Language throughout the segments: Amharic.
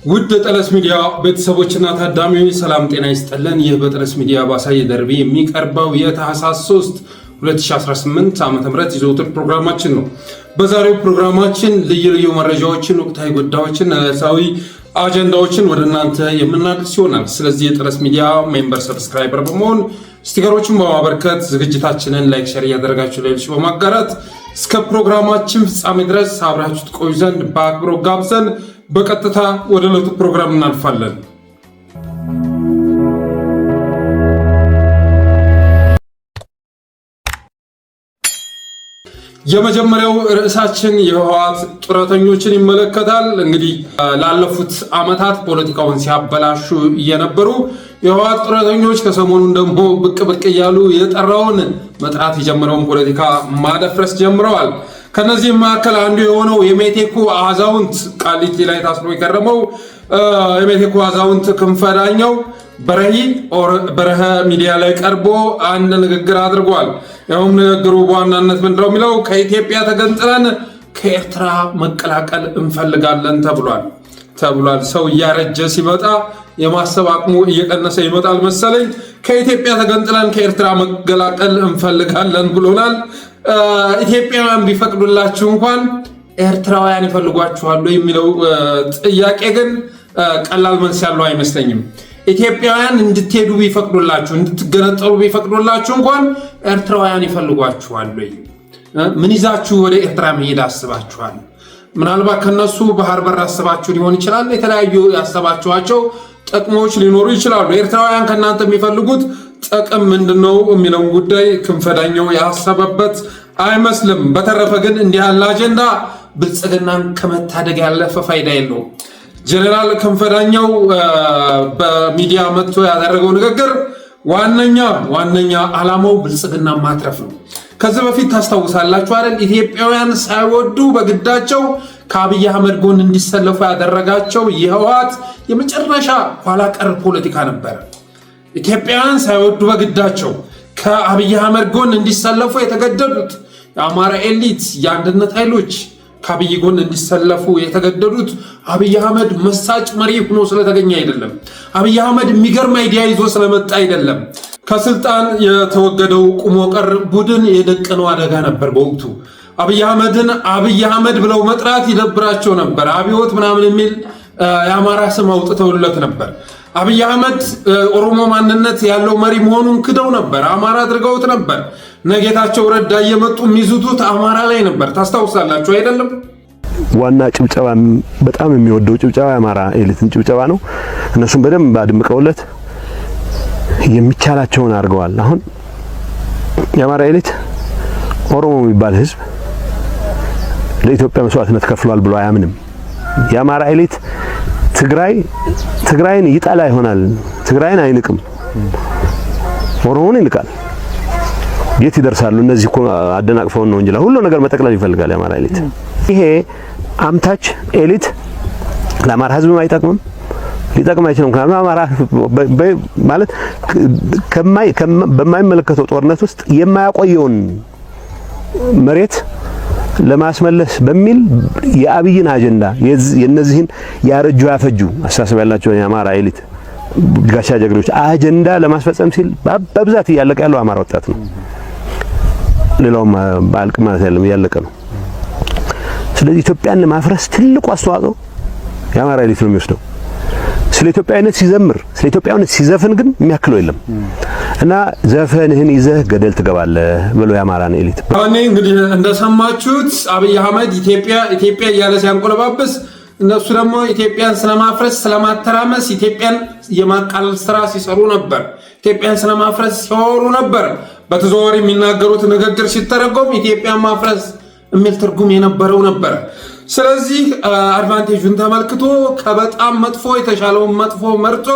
ውድ ጠለስ ሚዲያ ቤተሰቦችና ታዳሚዎች ሰላም ጤና ይስጥልን። ይህ በጠለስ ሚዲያ ባሳየ ደርቢ የሚቀርበው የታህሳስ 3 2018 ዓ.ም ይዘውትር ፕሮግራማችን ነው። በዛሬው ፕሮግራማችን ልዩ መረጃዎችን፣ ወቅታዊ ጉዳዮችን፣ ዕለታዊ አጀንዳዎችን ወደ እናንተ የምናደርስ ይሆናል። ስለዚህ የጠለስ ሚዲያ ሜምበር ሰብስክራይበር በመሆን ስቲከሮችን በማበርከት ዝግጅታችንን ላይክ፣ ሼር እያደረጋችሁ ለሌሎች በማጋራት እስከ ፕሮግራማችን ፍጻሜ ድረስ አብራችሁ ትቆዩ ዘንድ በአክብሮት ጋብዘን በቀጥታ ወደ ዕለቱ ፕሮግራም እናልፋለን። የመጀመሪያው ርዕሳችን የህወሓት ጡረተኞችን ይመለከታል። እንግዲህ ላለፉት ዓመታት ፖለቲካውን ሲያበላሹ የነበሩ የህወሓት ጡረተኞች ከሰሞኑን ደግሞ ብቅ እያሉ የጠራውን መጥራት የጀመረውን ፖለቲካ ማደፍረስ ጀምረዋል። ከነዚህ መካከል አንዱ የሆነው የሜቴኩ አዛውንት ቃሊቲ ላይ ታስሮ የከረመው የሜቴኩ አዛውንት ክንፈ ዳኘው በረሃ ሚዲያ ላይ ቀርቦ አንድ ንግግር አድርጓል። ያውም ንግግሩ በዋናነት ምንድነው የሚለው ከኢትዮጵያ ተገንጥለን ከኤርትራ መቀላቀል እንፈልጋለን ተብሏል። ሰው እያረጀ ሲመጣ የማሰብ አቅሙ እየቀነሰ ይመጣል መሰለኝ። ከኢትዮጵያ ተገንጥለን ከኤርትራ መቀላቀል እንፈልጋለን ብሎናል። ኢትዮጵያውያን ቢፈቅዱላችሁ እንኳን ኤርትራውያን ይፈልጓችኋል የሚለው ጥያቄ ግን ቀላል መልስ ያለው አይመስለኝም። ኢትዮጵያውያን እንድትሄዱ ቢፈቅዱላችሁ፣ እንድትገነጠሉ ቢፈቅዱላችሁ እንኳን ኤርትራውያን ይፈልጓችኋል። ምን ይዛችሁ ወደ ኤርትራ መሄድ አስባችኋል? ምናልባት ከነሱ ባህር በር አስባችሁ ሊሆን ይችላል። የተለያዩ ያሰባችኋቸው ጥቅሞች ሊኖሩ ይችላሉ። ኤርትራውያን ከእናንተ የሚፈልጉት ጥቅም ምንድነው የሚለውን ጉዳይ ክንፈ ዳኘው ያሰበበት አይመስልም። በተረፈ ግን እንዲህ ያለ አጀንዳ ብልጽግናን ከመታደግ ያለፈ ፋይዳ የለውም። ጀነራል ክንፈ ዳኘው በሚዲያ መጥቶ ያደረገው ንግግር ዋነኛ ዓላማው ብልጽግና ማትረፍ ነው። ከዚህ በፊት ታስታውሳላችሁ አይደል? ኢትዮጵያውያን ሳይወዱ በግዳቸው ከአብይ አህመድ ጎን እንዲሰለፉ ያደረጋቸው የህወሓት የመጨረሻ ኋላ ቀር ፖለቲካ ነበር። ኢትዮጵያውያን ሳይወዱ በግዳቸው ከአብይ አህመድ ጎን እንዲሰለፉ የተገደዱት የአማራ ኤሊት፣ የአንድነት ኃይሎች ከአብይ ጎን እንዲሰለፉ የተገደዱት አብይ አህመድ መሳጭ መሪ ሆኖ ስለተገኘ አይደለም። አብይ አህመድ የሚገርም አይዲያ ይዞ ስለመጣ አይደለም። ከስልጣን የተወገደው ቁሞ ቀር ቡድን የደቀነው አደጋ ነበር። በወቅቱ አብይ አህመድን አብይ አህመድ ብለው መጥራት ይደብራቸው ነበር። አብዮት ምናምን የሚል የአማራ ስም አውጥተውለት ነበር። አብይ አህመድ ኦሮሞ ማንነት ያለው መሪ መሆኑን ክደው ነበር። አማራ አድርገውት ነበር። ነጌታቸው ረዳ እየመጡ የሚዙቱት አማራ ላይ ነበር። ታስታውሳላችሁ አይደለም? ዋና ጭብጨባ በጣም የሚወደው ጭብጨባ የአማራ ኤሊትን ጭብጨባ ነው። እነሱም በደንብ አድምቀውለት የሚቻላቸውን አድርገዋል። አሁን የአማራ ኤሊት ኦሮሞ የሚባል ህዝብ ለኢትዮጵያ መስዋዕትነት ከፍሏል ብሎ አያምንም። የአማራ ኤሊት ትግራይን ይጣላ ይሆናል፣ ትግራይን አይንቅም፣ ኦሮሞን ይንቃል። የት ይደርሳሉ? እነዚህ እኮ አደናቅፈውን ነው እንጂ ሁሉ ነገር መጠቅለል ይፈልጋል የአማራ ኤሊት። ይሄ አምታች ኤሊት ለአማራ ህዝብ አይጠቅምም፣ ሊጠቅም አይችልም። አማራ ማለት በማይመለከተው ጦርነት ውስጥ የማያቆየውን መሬት ለማስመለስ በሚል የአብይን አጀንዳ የነዚህን ያረጁ ያፈጁ አስተሳሰብ ያላቸው የአማራ ኤሊት ጋሻ ጀግኖች አጀንዳ ለማስፈጸም ሲል በብዛት እያለቀ ያለው አማራ ወጣት ነው። ሌላውም ባልቅ ማለት ያለም እያለቀ ነው። ስለዚህ ኢትዮጵያን ለማፍረስ ትልቁ አስተዋጽኦ የአማራ ኤሊት ነው የሚወስደው። ስለ ኢትዮጵያዊነት ሲዘምር፣ ስለ ኢትዮጵያዊነት ሲዘፍን ግን የሚያክለው የለም እና ዘፈንህን ይዘህ ገደል ትገባለህ ብሎ የአማራን ኤሊት እኔ እንግዲህ እንደሰማችሁት አብይ አህመድ ኢትዮጵያ እያለ ሲያንቆለባብስ፣ እነሱ ደግሞ ኢትዮጵያን ስለማፍረስ ስለማተራመስ ኢትዮጵያን የማቃለል ስራ ሲሰሩ ነበር። ኢትዮጵያን ስለማፍረስ ሲያወሩ ነበር። በተዘዋዋሪ የሚናገሩት ንግግር ሲተረጎም ኢትዮጵያን ማፍረስ የሚል ትርጉም የነበረው ነበር። ስለዚህ አድቫንቴጁን ተመልክቶ ከበጣም መጥፎ የተሻለውን መጥፎ መርጦ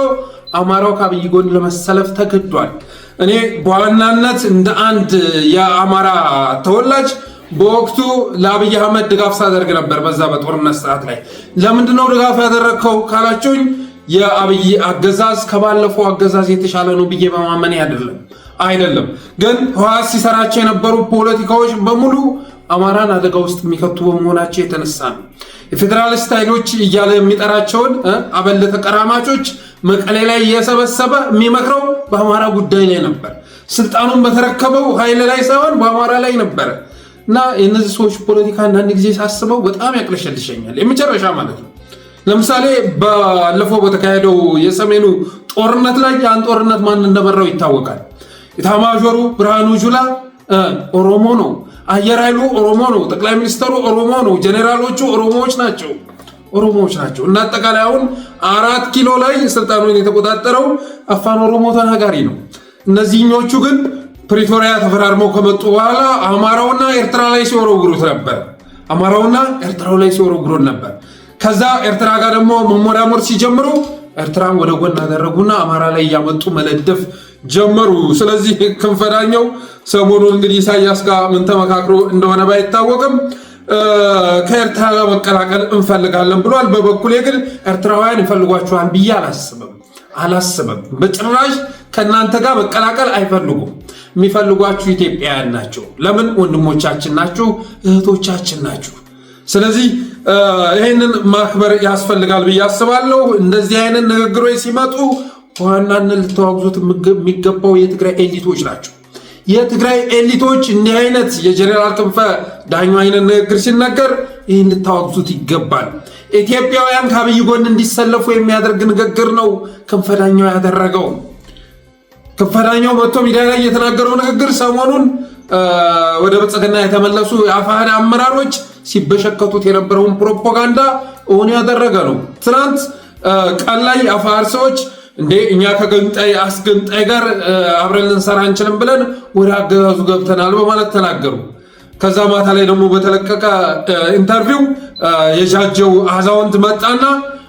አማራው ከአብይ ጎን ለመሰለፍ ተገዷል። እኔ በዋናነት እንደ አንድ የአማራ ተወላጅ በወቅቱ ለአብይ አህመድ ድጋፍ ሳደርግ ነበር። በዛ በጦርነት ሰዓት ላይ ለምንድነው ድጋፍ ያደረግከው ካላችሁኝ የአብይ አገዛዝ ከባለፈው አገዛዝ የተሻለ ነው ብዬ በማመን አይደለም። ግን ህወሓት ሲሰራቸው የነበሩ ፖለቲካዎች በሙሉ አማራን አደጋ ውስጥ የሚከቱ በመሆናቸው የተነሳ ነው። የፌዴራሊስት ኃይሎች እያለ የሚጠራቸውን አበል ተቀራማቾች መቀሌ ላይ እየሰበሰበ የሚመክረው በአማራ ጉዳይ ላይ ነበር። ስልጣኑን በተረከበው ኃይል ላይ ሳይሆን በአማራ ላይ ነበር። እና የነዚህ ሰዎች ፖለቲካ አንዳንድ ጊዜ ሳስበው በጣም ያቅለሸልሸኛል። የመጨረሻ ማለት ነው። ለምሳሌ ባለፈው በተካሄደው የሰሜኑ ጦርነት ላይ ያን ጦርነት ማን እንደመራው ይታወቃል። ኢታማዦሩ ብርሃኑ ጁላ ኦሮሞ ነው። አየር ኃይሉ ኦሮሞ ነው። ጠቅላይ ሚኒስትሩ ኦሮሞ ነው። ጄኔራሎቹ ኦሮሞዎች ናቸው። እና አጠቃላይ አሁን 4 ኪሎ ላይ ስልጣኑን የተቆጣጠረው አፋን ኦሮሞ ተናጋሪ ነው። እነዚህኞቹ ግን ፕሪቶሪያ ተፈራርመው ከመጡ በኋላ አማራውና ኤርትራ ላይ ሲወረውሩት ነበር። ከዛ ኤርትራ ጋር ደግሞ መሞዳሞር ሲጀምሩ ኤርትራን ወደ ጎን አደረጉና አማራ ላይ እያመጡ መለደፍ ጀመሩ። ስለዚህ ክንፈዳኛው ሰሞኑን እንግዲህ ኢሳያስ ጋር ምን ተመካክሮ እንደሆነ ባይታወቅም ከኤርትራ ጋር መቀላቀል እንፈልጋለን ብሏል። በበኩሌ ግን ኤርትራውያን ይፈልጓቸዋል ብዬ አላስብም። በጭራሽ ከእናንተ ጋር መቀላቀል አይፈልጉም። የሚፈልጓችሁ ኢትዮጵያውያን ናቸው። ለምን? ወንድሞቻችን ናችሁ፣ እህቶቻችን ናችሁ። ስለዚህ ይህንን ማክበር ያስፈልጋል ብዬ አስባለሁ። እንደዚህ አይነት ንግግሮች ሲመጡ በዋናነት ልተዋግዙት የሚገባው የትግራይ ኤሊቶች ናቸው። የትግራይ ኤሊቶች እንዲህ አይነት የጀኔራል ክንፈ ዳኘው አይነት ንግግር ሲነገር ይህን ልታወግዙት ይገባል። ኢትዮጵያውያን ከአብይ ጎን እንዲሰለፉ የሚያደርግ ንግግር ነው ክንፈ ዳኘው ያደረገው። ክንፈ ዳኘው መጥቶ ሚዲያ ላይ የተናገረው ንግግር ሰሞኑን ወደ ብልጽግና የተመለሱ የአፋሕድ አመራሮች ሲበሸከቱት የነበረውን ፕሮፓጋንዳ እውን ያደረገ ነው። ትናንት ቀን ላይ የአፋሕድ ሰዎች እንዴ እኛ ከገንጣይ አስገንጣይ ጋር አብረን ልንሰራ አንችልም ብለን ወደ አገዛዙ ገብተናል በማለት ተናገሩ። ከዛ ማታ ላይ ደግሞ በተለቀቀ ኢንተርቪው የጃጀው አዛውንት መጣና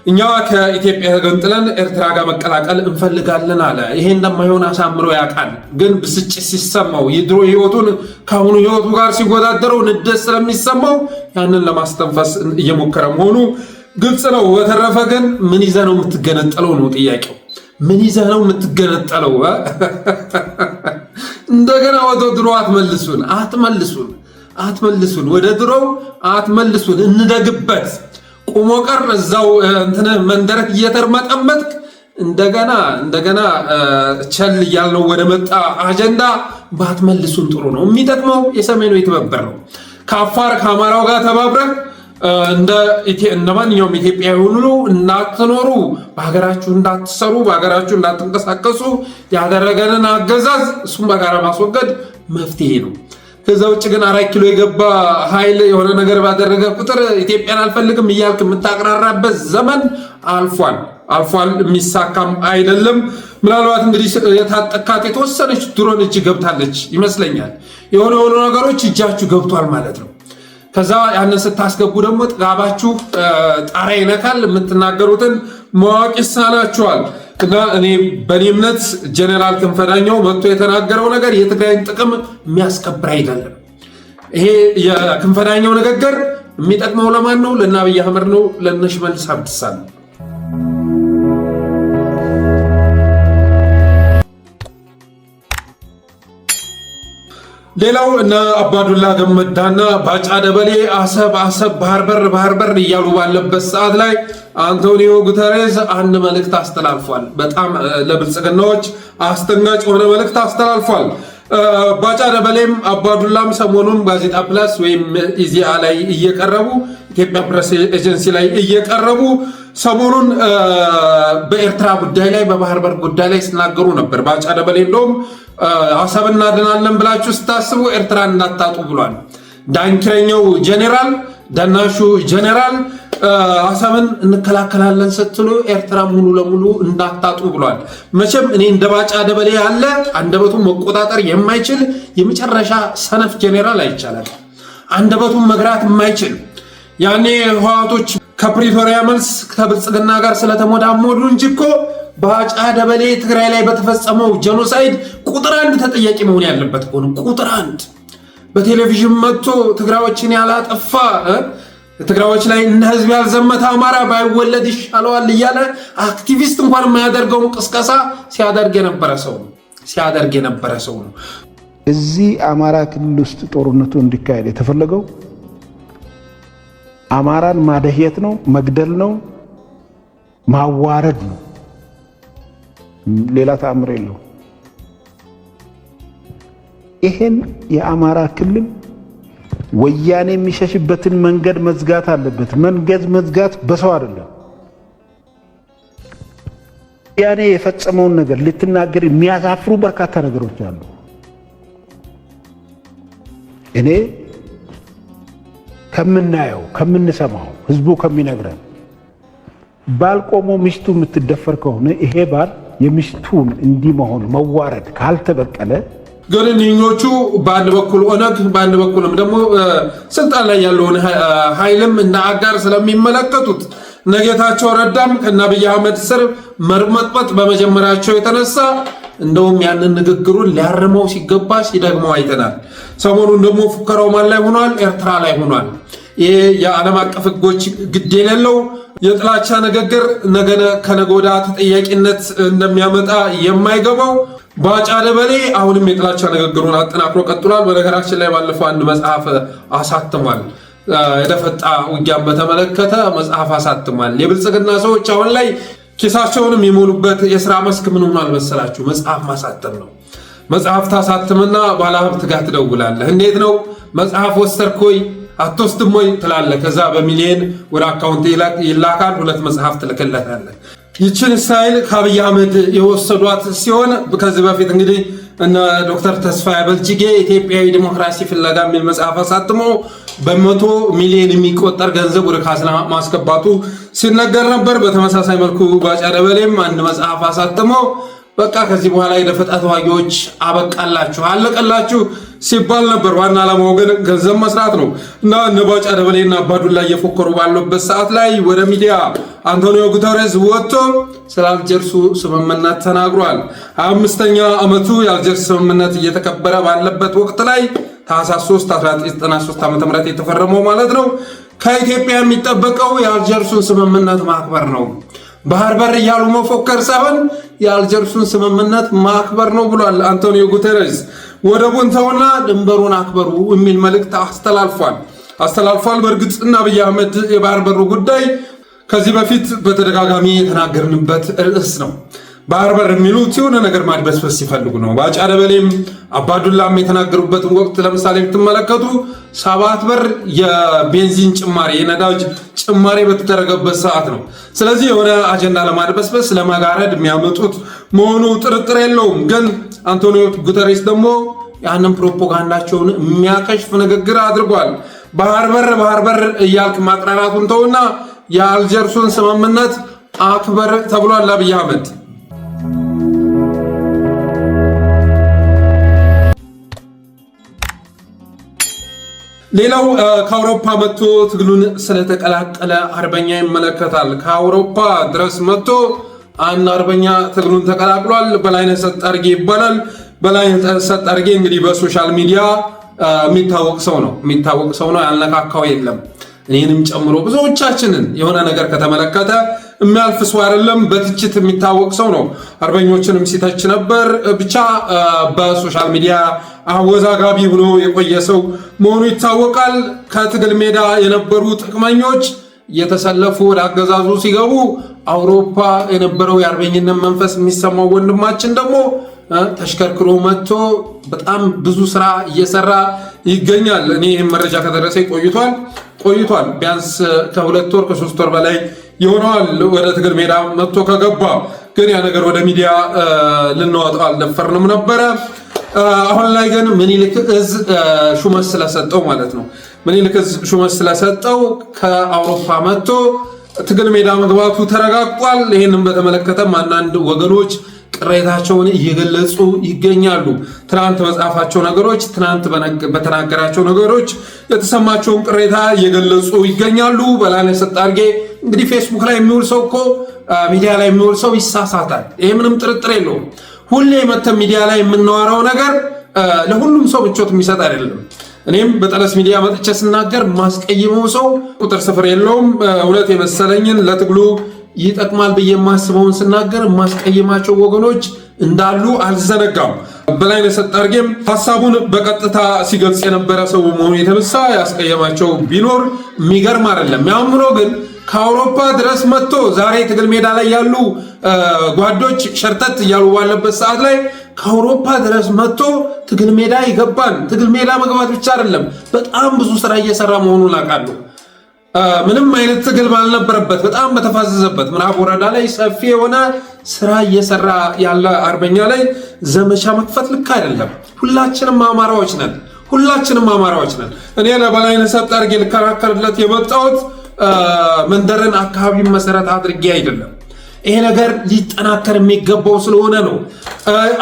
እኛ ከኢትዮጵያ ተገንጥለን ኤርትራ ጋር መቀላቀል እንፈልጋለን አለ። ይሄ እንደማይሆን አሳምሮ ያውቃል። ግን ብስጭት ሲሰማው የድሮ ህይወቱን ከአሁኑ ህይወቱ ጋር ሲወዳደረው ንደት ስለሚሰማው ያንን ለማስተንፈስ እየሞከረ መሆኑ ግልጽ ነው። በተረፈ ግን ምን ይዘህ ነው የምትገነጠለው ነው ጥያቄው። ምን ይዘህ ነው የምትገነጠለው? እንደገና ወደ ድሮ አትመልሱን፣ ወደ ድሮው አትመልሱን። እንደግበት ቁሞ ቀር እዛው እንትን መንደረክ እየተርመጠመጥክ እንደገና ቸል እያልነው ወደ መጣ አጀንዳ ባትመልሱን ጥሩ ነው። የሚጠቅመው የሰሜኑ የተባበር ነው። ከአፋር ከአማራው ጋር ተባብረን እንደ ማንኛውም ኢትዮጵያዊ ሁሉ እንዳትኖሩ፣ በሀገራችሁ እንዳትሰሩ፣ በሀገራችሁ እንዳትንቀሳቀሱ ያደረገንን አገዛዝ እሱም በጋራ ማስወገድ መፍትሄ ነው። ከዛ ውጭ ግን 4 ኪሎ የገባ ኃይል የሆነ ነገር ባደረገ ቁጥር ኢትዮጵያን አልፈልግም እያልክ የምታቀራራበት ዘመን አልፏል። የሚሳካም አይደለም። ምናልባት እንግዲህ የታጠቃት የተወሰነች ድሮን እጅ ገብታለች ይመስለኛል። የሆነ ነገሮች እጃችሁ ገብቷል ማለት ነው። ከዛ ያንን ስታስገቡ ደግሞ ጥጋባችሁ ጣራ ይነካል። የምትናገሩትን ማወቅ ይሳናችኋል። እና እኔ በእኔ እምነት ጀኔራል ክንፈ ዳኘው መጥቶ የተናገረው ነገር የትግራይን ጥቅም የሚያስከብር አይደለም። ይሄ የክንፈ ዳኘው ንግግር የሚጠቅመው ለማን ነው? ለእነ አብይ አህመድ ነው፣ ለእነ ሽመልስ አብዲሳ ነው። ሌላው እነ አባዱላ ገመዳና ባጫ ደበሌ አሰብ ባህር በር እያሉ ባለበት ሰዓት ላይ አንቶኒዮ ጉተሬዝ አንድ መልእክት አስተላልፏል። በጣም ለብልጽግናዎች አስደንጋጭ የሆነ መልእክት አስተላልፏል። ባጫ ደበሌም አባዱላም ሰሞኑን ጋዜጣ ፕላስ ወይም ኢዜአ ላይ እየቀረቡ ኢትዮጵያ ፕሬስ ኤጀንሲ ላይ እየቀረቡ ሰሞኑን በኤርትራ ጉዳይ ላይ በባህር በር ጉዳይ ላይ ሲናገሩ ነበር። ባጫ ደበሌ እንደውም አሰብ እናድናለን ብላችሁ ስታስቡ ኤርትራን እንዳታጡ ብሏል። ዳንኪረኛው ጄኔራል ዳናሹ ጄኔራል አሰብን እንከላከላለን ስትሉ ኤርትራ ሙሉ ለሙሉ እንዳታጡ ብሏል። መቼም እኔ እንደ ባጫ ደበሌ ያለ አንደበቱን መቆጣጠር የማይችል የመጨረሻ ሰነፍ ጄኔራል አይቻላል። አንደበቱን መግራት የማይችል ያኔ ህወሓቶች ከፕሪቶሪያ መልስ ከብልጽግና ጋር ስለተሞዳሞዱ እንጂ እኮ ባጫ ደበሌ ትግራይ ላይ በተፈጸመው ጄኖሳይድ ቁጥር 1 ተጠያቂ መሆን ያለበት ሆነ። ቁጥር 1 በቴሌቪዥን መጥቶ ትግራዮችን ያላጠፋ ትግራዮች ላይ እንደ ህዝብ ያልዘመተ አማራ ባይወለድ ይሻለዋል እያለ አክቲቪስት እንኳን የማያደርገውን ቅስቀሳ ሲያደርግ የነበረ ሰው ነው። እዚህ አማራ ክልል ውስጥ ጦርነቱ እንዲካሄድ የተፈለገው አማራን ማደህየት ነው፣ መግደል ነው፣ ማዋረድ ነው። ሌላ ተአምር የለው። ይሄን የአማራ ክልል ወያኔ የሚሸሽበትን መንገድ መዝጋት አለበት። መንገድ መዝጋት በሰው አይደለም። ወያኔ የፈጸመውን ነገር ልትናገር የሚያሳፍሩ በርካታ ነገሮች አሉ። እኔ ከምናየው ከምንሰማው ህዝቡ ከሚነግረን ባል ቆሞ ሚስቱ የምትደፈር ከሆነ ይሄ ባል የሚስቱን እንዲህ መሆን መዋረድ ካልተበቀለ ግን እነኞቹ በአንድ በኩል ኦነግ በአንድ በኩልም ደግሞ ስልጣን ላይ ያለውን ኃይልም እና አጋር ስለሚመለከቱት ነገታቸው ረዳም ከና አብይ አህመድ ስር መርመጥመጥ በመጀመሪያቸው የተነሳ እንደውም ያንን ንግግሩን ሊያርመው ሲገባ ሲደግመው አይተናል። ሰሞኑን ደግሞ ፉከራው ማን ላይ ሆኗል? ኤርትራ ላይ ሆኗል። ይሄ የዓለም አቀፍ ህጎች ግድ የሌለው የጥላቻ ንግግር ነገ ከነገ ወዲያ ተጠያቂነት እንደሚያመጣ የማይገባው ባጫ ደበሌ አሁንም የጥላቻ ንግግሩን አጠናክሮ ቀጥሏል። በነገራችን ላይ ባለፈው አንድ መጽሐፍ አሳትሟል። የደፈጣ ውጊያን በተመለከተ መጽሐፍ አሳትሟል። የብልጽግና ሰዎች አሁን ላይ ኪሳቸውን የሚሞሉበት የሥራ መስክ ምን ሆኗል መሰላችሁ? መጽሐፍ ማሳተም ነው። መጽሐፍ ታሳትምና ባለሀብት ጋር ትደውላለህ። እንዴት ነው መጽሐፍ ወሰድኮይ አትወስድም ወይ ትላለህ። ከዛ በሚሊየን ወደ አካውንት ይላካል። 2 መጽሐፍ ትልክለታለህ። ይችን ስታይል ከአብይ አህመድ የወሰዷት ሲሆን ከዚህ በፊት እንግዲህ እነ ዶክተር ተስፋዬ በልጅጌ ኢትዮጵያዊ ዲሞክራሲ ፍለጋ የሚል መጽሐፍ አሳትሞ በ100 ሚሊዮን የሚቆጠር ገንዘብ ወደ ካዝና ማስገባቱ ሲነገር ነበር። በተመሳሳይ መልኩ ባጫ ደበሌም አንድ መጽሐፍ አሳትሞ በቃ ከዚህ በኋላ የደፈጣ ተዋጊዎች አበቃላችሁ አለቀላችሁ ሲባል ነበር። ዋና ዓላማው ግን ገንዘብ መስራት ነው እና እነ ባጫ ደበሌና አባዱላ እየፎከሩ ባሉበት ሰዓት ላይ ወደ ሚዲያ አንቶኒዮ ጉተሬስ ወጥቶ ስለ አልጀርሱ ስምምነት ተናግሯል። 25ኛ ዓመቱ የአልጀርስ ስምምነት እየተከበረ ባለበት ወቅት ላይ ታህሳስ 3 1993 ዓ.ም የተፈረመው ማለት ነው። ከኢትዮጵያ የሚጠበቀው የአልጀርሱን ስምምነት ማክበር ነው። ባህር በር እያሉ መፎከር ሳይሆን የአልጀርሱን ስምምነት ማክበር ነው ብሏል አንቶኒዮ ጉተሬስ። ወደቡን ተውና ድንበሩን አክበሩ የሚል መልእክት አስተላልፏል። በእርግጥ እና አብይ አህመድ የባህር በሩ ጉዳይ ከዚህ በፊት በተደጋጋሚ የተናገርንበት ርዕስ ነው። ባህር በር የሚሉት የሆነ ነገር ማድበስበስ ሲፈልጉ ነው። ባጫ ደበሌም አባዱላም የተናገሩበትን ወቅት ለምሳሌ ብትመለከቱ 7 ብር የቤንዚን ጭማሪ የነዳጅ ጭማሪ በተደረገበት ሰዓት ነው። ስለዚህ የሆነ አጀንዳ ለማድበስበስ ለመጋረድ የሚያመጡት መሆኑ ጥርጥር የለውም። ግን አንቶኒዮ ጉተሬስ ደግሞ ያንን ፕሮፓጋንዳቸውን የሚያከሽፍ ንግግር አድርጓል። ባህር በር እያልክ ማቅራራቱን ተውና የአልጀርሱን ስምምነት አክበር ተብሏል አብይ አህመድ። ሌላው ከአውሮፓ መጥቶ ትግሉን ስለተቀላቀለ አርበኛ ይመለከታል። ከአውሮፓ ድረስ መጥቶ አንድ አርበኛ ትግሉን ተቀላቅሏል። በላይነህ ሰጣርጌ ይባላል። በላይነህ ሰጣርጌ እንግዲህ በሶሻል ሚዲያ የሚታወቅ ሰው ነው። ያልነካካው የለም። እኔንም ጨምሮ ብዙዎቻችንን የሆነ ነገር ከተመለከተ የሚያልፍ ሰው አይደለም። በትችት የሚታወቅ ሰው ነው። አርበኞችንም ሲተች ነበር። ብቻ በሶሻል ሚዲያ አወዛጋቢ ሆኖ የቆየ ሰው መሆኑ ይታወቃል። ከትግል ሜዳ የነበሩ ጥቅመኞች እየተሰለፉ ወደ አገዛዙ ሲገቡ አውሮፓ የነበረው የአርበኝነት መንፈስ የሚሰማው ወንድማችን ደግሞ ተሽከርክሮ መጥቶ በጣም ብዙ ስራ እየሰራ ይገኛል። እኔ ይህን መረጃ ከደረሰ ቆይቷል። ቢያንስ ከ2 ወር ከ3 ወር በላይ ይሆነዋል ወደ ትግል ሜዳ መጥቶ ከገባ። ግን ያ ነገር ወደ ሚዲያ ልንወጣው አልደፈርንም ነበረ። አሁን ላይ ግን ምኒልክ እዝ ሹመት ስለሰጠው ማለት ነው። ምኒልክ እዝ ሹመት ስለሰጠው ከአውሮፓ መጥቶ ትግል ሜዳ መግባቱ ተረጋግጧል። ይህንም በተመለከተም አንዳንድ ወገኖች ቅሬታቸውን እየገለጹ ይገኛሉ። ትናንት በጻፋቸው ነገሮች፣ ትናንት በተናገራቸው ነገሮች የተሰማቸውን ቅሬታ እየገለጹ ይገኛሉ። በላይነህ ሰጣርጌ እንግዲህ ፌስቡክ ላይ የሚውል ሰው እኮ ሚዲያ ላይ የሚውል ሰው ይሳሳታል። ይሄ ምንም ጥርጥር የለውም። ሁሌ መተን ሚዲያ ላይ የምናወራው ነገር ለሁሉም ሰው ምቾት የሚሰጥ አይደለም። እኔም በጠለስ ሚዲያ መጥቼ ስናገር ማስቀይመው ሰው ቁጥር ስፍር የለውም። እውነት የመሰለኝን ለትግሉ ይጠቅማል ብዬ የማስበውን ስናገር ማስቀየማቸው ወገኖች እንዳሉ አልዘነጋም። በላይነህ ሰጣርጌም ሐሳቡን በቀጥታ ሲገልጽ የነበረ ሰው መሆኑ የተነሳ ያስቀየማቸው ቢኖር የሚገርም አይደለም። ያም ሆኖ ግን ከአውሮፓ ድረስ መጥቶ ዛሬ ትግል ሜዳ ላይ ያሉ ጓዶች ሸርተት እያሉ ባለበት ሰዓት ላይ ከአውሮፓ ድረስ መጥቶ ትግል ሜዳ ይገባል። ትግል ሜዳ መግባት ብቻ አይደለም፣ በጣም ብዙ ስራ እየሰራ መሆኑን አውቃለሁ። ምንም አይነት ትግል ባልነበረበት በጣም በተፋዘዘበት ምዕራብ ወረዳ ላይ ሰፊ የሆነ ስራ እየሰራ ያለ አርበኛ ላይ ዘመቻ መክፈት ልክ አይደለም። ሁላችንም አማራዎች ነን። እኔ ለበላይነህ ሰጣርጌ ልከራከርለት የመጣሁት መንደርን አካባቢን መሰረት አድርጌ አይደለም። ይሄ ነገር ሊጠናከር የሚገባው ስለሆነ ነው።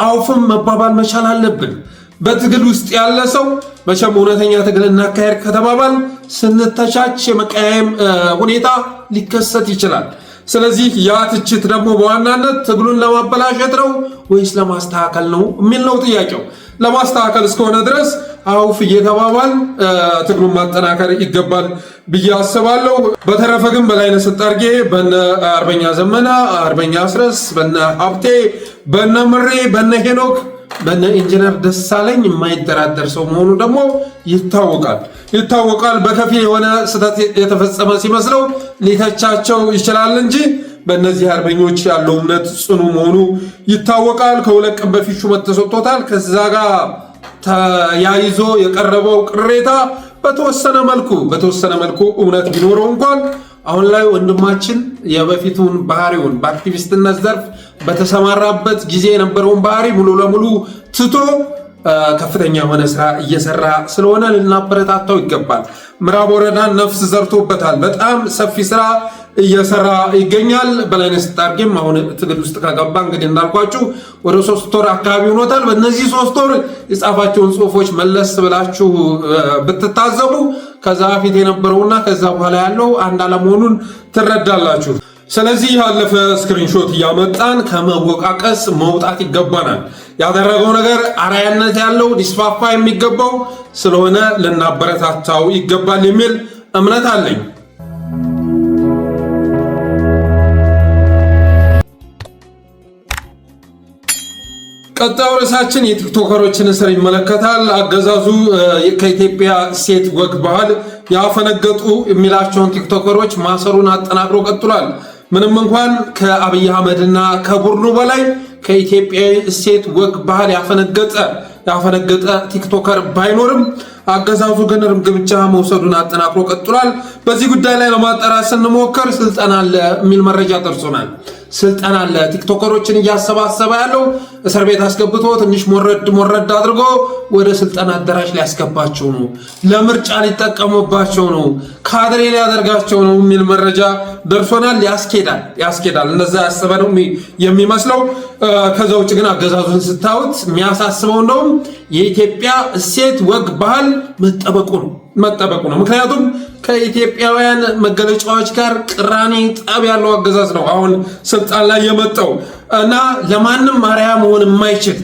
አውፍም መባባል መቻል አለብን። በትግል ውስጥ ያለ ሰው መቼም እውነተኛ ትግል እናካሄድ ከተባባል ስንተቻች የመቀያየም ሁኔታ ሊከሰት ይችላል። ስለዚህ ያ ትችት ደግሞ በዋናነት ትግሉን ለማበላሸት ነው ወይስ ለማስተካከል ነው የሚል ነው ጥያቄው። ለማስተካከል እስከሆነ ድረስ አውፍ እየተባባል ትግሉን ማጠናከር ይገባል ብዬ አስባለሁ። በተረፈ ግን በላይነህ ሰጣርጌ በነ አርበኛ ዘመና፣ አርበኛ አስረስ፣ በነ ሀብቴ፣ በነ ምሬ፣ በነ ሄኖክ፣ በነ ኢንጂነር ደሳለኝ የማይደራደር ሰው መሆኑ ደግሞ ይታወቃል። በከፊል የሆነ ስህተት የተፈጸመ ሲመስለው ሊተቻቸው ይችላል እንጂ በእነዚህ አርበኞች ያለው እምነት ጽኑ መሆኑ ይታወቃል። ከሁለት ቀን በፊት ሹመት ተሰጥቶታል። ከዛ ጋር ተያይዞ የቀረበው ቅሬታ በተወሰነ መልኩ እውነት ቢኖረው እንኳን አሁን ላይ ወንድማችን የበፊቱን ባህሪውን በአክቲቪስትነት ዘርፍ በተሰማራበት ጊዜ የነበረውን ባህሪ ሙሉ ለሙሉ ትቶ ከፍተኛ የሆነ ስራ እየሰራ ስለሆነ ልናበረታታው ይገባል። ምዕራብ ወረዳን ነፍስ ዘርቶበታል። በጣም ሰፊ ስራ እየሰራ ይገኛል። በላይነህ ሰጣርጌም አሁን ትግል ውስጥ ከገባ እንግዲህ እንዳልኳችሁ ወደ 3 ወር አካባቢ ሆኖታል። በእነዚህ 3 ወር የጻፋቸውን ጽሁፎች መለስ ብላችሁ ብትታዘቡ ከዛ በፊት የነበረውና ከዛ በኋላ ያለው አንድ አለመሆኑን ትረዳላችሁ። ስለዚህ ያለፈ ስክሪንሾት እያመጣን ከመወቃቀስ መውጣት ይገባናል። ያደረገው ነገር አርአያነት ያለው ሊስፋፋ የሚገባው ስለሆነ ልናበረታታው ይገባል የሚል እምነት አለኝ። ቀጣዩ ርዕሳችን የቲክቶከሮችን እስር ይመለከታል። አገዛዙ ከኢትዮጵያ ሴት ወግ ባህል ያፈነገጡ የሚላቸውን ቲክቶከሮች ማሰሩን አጠናክሮ ቀጥሏል። ምንም እንኳን ከአብይ አህመድና ከቡድኑ በላይ ከኢትዮጵያዊ ሴት ወግ ባህል ያፈነገጠ ቲክቶከር ባይኖርም አገዛዙ ግን እርምጃ መውሰዱን አጠናክሮ ቀጥሏል። በዚህ ጉዳይ ላይ ለማጣራት ስንሞክር ስልጠና አለ የሚል መረጃ ደርሶናል። ስልጠና አለ። ቲክቶከሮችን እያሰባሰበ ያለው እስር ቤት አስገብቶ ትንሽ ሞረድ አድርጎ ወደ ስልጠና አዳራሽ ሊያስገባቸው ነው፣ ለምርጫ ሊጠቀሙባቸው ነው፣ ካድሬ ሊያደርጋቸው ነው የሚል መረጃ ደርሶናል። ያስኬዳል። እንደዛ ያሰበ ነው የሚመስለው። ከዛ ውጭ ግን አገዛዙን ስታዩት የሚያሳስበው እንደውም የኢትዮጵያ እሴት ወግ ባህል መጠበቁ ነው። ምክንያቱም ከኢትዮጵያውያን መገለጫዎች ጋር ቅራኔ ጠብ ያለው አገዛዝ ነው አሁን ስልጣን ላይ የመጣው እና ለማንም አርአያ መሆን የማይችል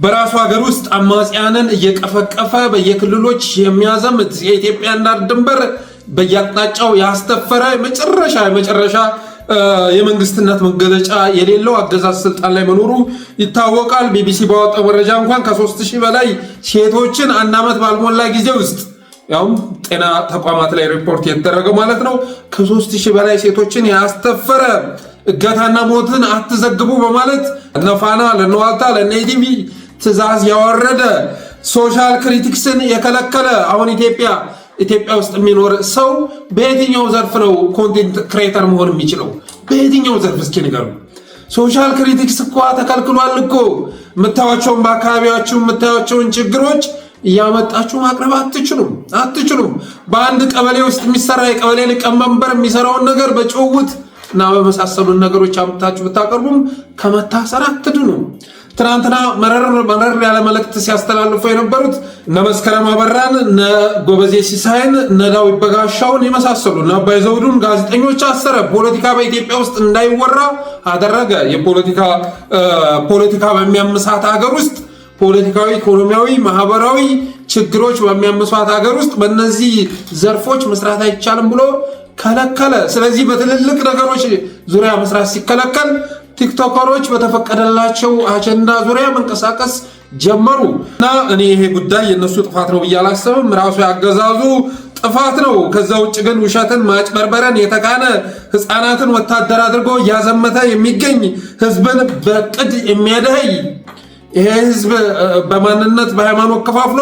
በራሱ ሀገር ውስጥ አማጽያንን እየቀፈቀፈ በየክልሎች የሚያዘምት የኢትዮጵያን ዳር ድንበር በየአቅጣጫው ያስተፈረ መጨረሻ የመንግስትነት መገለጫ የሌለው አገዛዝ ስልጣን ላይ መኖሩ ይታወቃል። ቢቢሲ ባወጣው መረጃ እንኳን ከ3000 በላይ ሴቶችን 1 ዓመት ባልሞላ ጊዜ ውስጥ ያውም ጤና ተቋማት ላይ ሪፖርት የተደረገው ማለት ነው ከ3000 በላይ ሴቶችን ያስተፈረ እገታና ሞትን አትዘግቡ በማለት ለፋና፣ ለነዋልታ፣ ለኢቲቪ ትዕዛዝ ያወረደ ሶሻል ክሪቲክስን የከለከለ አሁን ኢትዮጵያ ውስጥ የሚኖር ሰው በየትኛው ዘርፍ ነው ኮንቴንት ክሬተር መሆን የሚችለው? በየትኛው ዘርፍ እስኪ ንገሩ። ሶሻል ክሪቲክስ እኮ ተከልክሏል እኮ። የምታዩዋቸውን በአካባቢያችሁ የምታዩዋቸውን ችግሮች እያመጣችሁ ማቅረብ አትችሉም። በአንድ ቀበሌ ውስጥ የሚሰራ የቀበሌ ሊቀመንበር የሚሰራውን ነገር በጭውውት እና በመሳሰሉ ነገሮች አምጥታችሁ ብታቀርቡም ከመታሰር አትድኑ። ትናንትና መረር ያለ መልእክት ሲያስተላልፉ የነበሩት እነ መስከረም አበራን፣ እነ ጎበዜ ሲሳይን፣ እነ ዳዊት በጋሻውን የመሳሰሉ እነ አባይ ዘውዱን ጋዜጠኞች አሰረ። ፖለቲካ በኢትዮጵያ ውስጥ እንዳይወራ አደረገ። ፖለቲካ በሚያምሳት ሀገር ውስጥ ፖለቲካዊ፣ ኢኮኖሚያዊ፣ ማህበራዊ ችግሮች በሚያምሷት ሀገር ውስጥ በእነዚህ ዘርፎች መስራት አይቻልም ብሎ ከለከለ። ስለዚህ በትልልቅ ነገሮች ዙሪያ መስራት ሲከለከል ቲክቶከሮች በተፈቀደላቸው አጀንዳ ዙሪያ መንቀሳቀስ ጀመሩ እና እኔ ይሄ ጉዳይ የነሱ ጥፋት ነው ብዬ አላስብም። ራሱ ያገዛዙ ጥፋት ነው። ከዛ ውጭ ግን ውሸትን፣ ማጭበርበርን የተካነ ህፃናትን ወታደር አድርጎ እያዘመተ የሚገኝ ህዝብን በቅድ የሚያደህይ ይሄ ህዝብ በማንነት በሃይማኖት ከፋፍሎ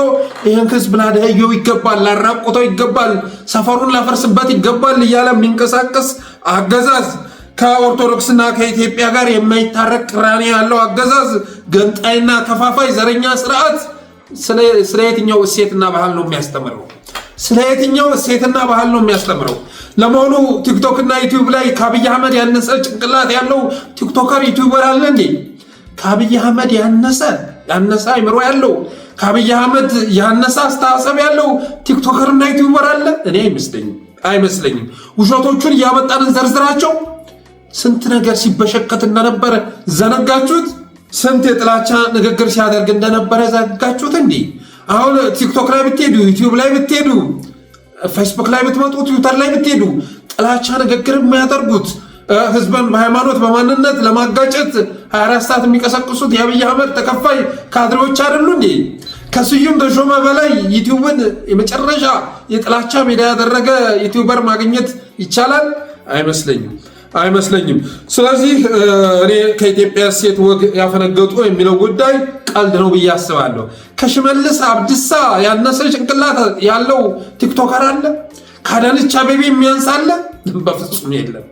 ይህን ህዝብ ላደህየው ይገባል፣ ላራቁተው ይገባል፣ ሰፈሩን ላፈርስበት ይገባል እያለ የሚንቀሳቀስ አገዛዝ ከኦርቶዶክስና ከኢትዮጵያ ጋር የማይታረቅ ቅራኔ ያለው አገዛዝ ገንጣይና ከፋፋይ ዘረኛ ስርዓት ስለ የትኛው እሴትና ባህል ነው የሚያስተምረው? ስለ የትኛው እሴትና ባህል ነው የሚያስተምረው? ለመሆኑ ቲክቶክ እና ዩቲዩብ ላይ ከአብይ አህመድ ያነሰ ጭንቅላት ያለው ቲክቶከር ዩቲዩበር አለ እንዴ? ከአብይ አህመድ ያነሰ አይምሮ ያለው ከአብይ አህመድ ያነሰ አስተሳሰብ ያለው ቲክቶከር እና ዩቲዩበር አለ? እኔ አይመስለኝም። ውሸቶቹን እያመጣን ዘርዝራቸው ስንት ነገር ሲበሸከት እንደነበረ ዘነጋችሁት? ስንት የጥላቻ ንግግር ሲያደርግ እንደነበረ ዘነጋችሁት? እንዲህ አሁን ቲክቶክ ላይ ብትሄዱ፣ ዩቲዩብ ላይ ብትሄዱ፣ ፌስቡክ ላይ ብትመጡ፣ ትዊተር ላይ ብትሄዱ ጥላቻ ንግግር የሚያደርጉት ህዝብን በሃይማኖት በማንነት ለማጋጨት 24 ሰዓት የሚቀሰቅሱት የአብይ አህመድ ተከፋይ ካድሬዎች አይደሉ እንዴ? ከስዩም ተሾመ በላይ ዩቲዩብን የመጨረሻ የጥላቻ ሜዳ ያደረገ ዩቲዩበር ማግኘት ይቻላል? አይመስለኝም። ስለዚህ እኔ ከኢትዮጵያ ሴት ወግ ያፈነገጡ የሚለው ጉዳይ ቀልድ ነው ብዬ አስባለሁ። ከሽመልስ አብዲሳ ያነሰ ጭንቅላት ያለው ቲክቶከር አለ? ከአዳነች አቤቤ የሚያንስ አለ? በፍጹም የለም።